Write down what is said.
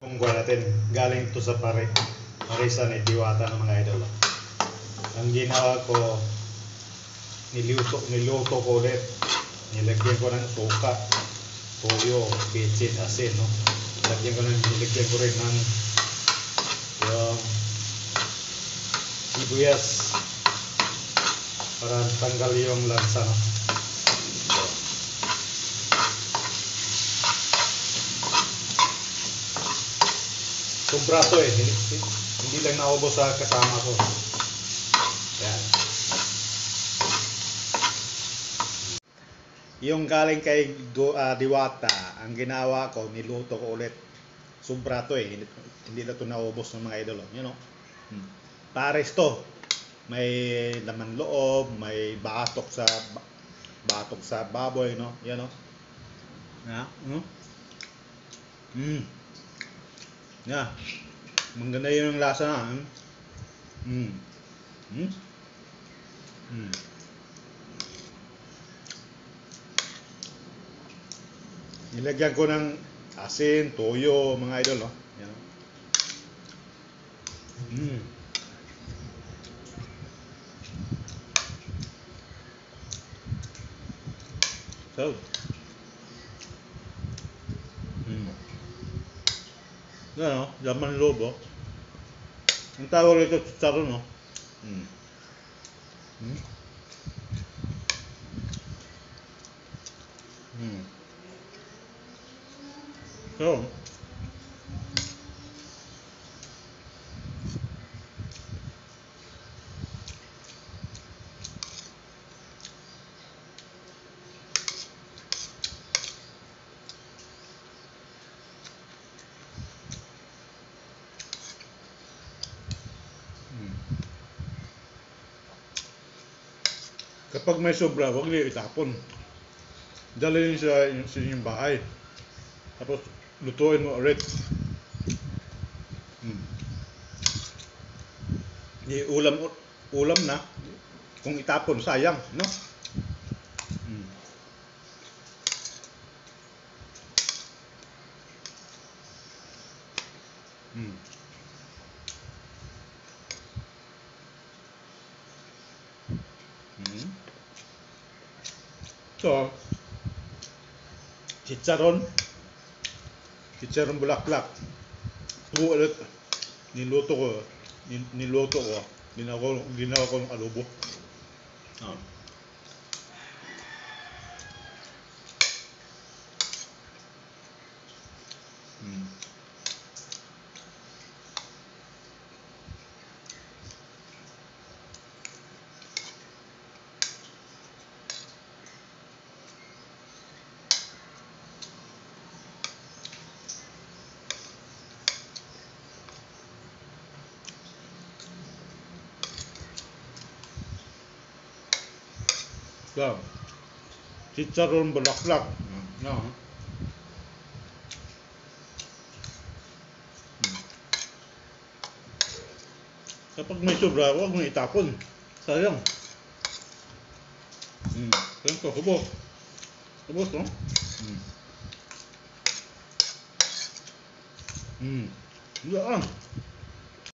Kung natin, galing to sa parisan ni Diwata ng mga idol. Ang ginawa ko, niluto ko ulit. Nilagyan ko ng suka, toyo, bitsin, asin, no? Nilagyan ko rin ng yung sibuyas para tanggal yung lansa, no? Sobra to eh, hindi lang naubos sa kasama ko. Yan. Yung galing kay Diwata, ang ginawa ko, niluto ko ulit. Sobra to eh, hindi na to naubos ng mga idol. You know? Pares to. May laman loob, may batok sa baboy, no? Yan, no? Yeah. Maganda yun yung lasa na. Nilagyan ko ng asin, toyo, mga idol, no? Yan. So, yan, no? Laman loob, oh. Ang tawag ito, chicharon, no? So, kapag may sobra, huwag niyo itapon. Dalhin sa inyong bahay. Tapos, lutuin mo ulit. Di ulam na. Kung itapon, sayang, no? So, chicharon bulaklak. Ulit, niluto ko, ginawa ko ng adobo. So, chicharon bulaklak. No. Kapag may sobra, huwag mo itapon. Sayang. Ganito, hubos. Hubos, no? Yan.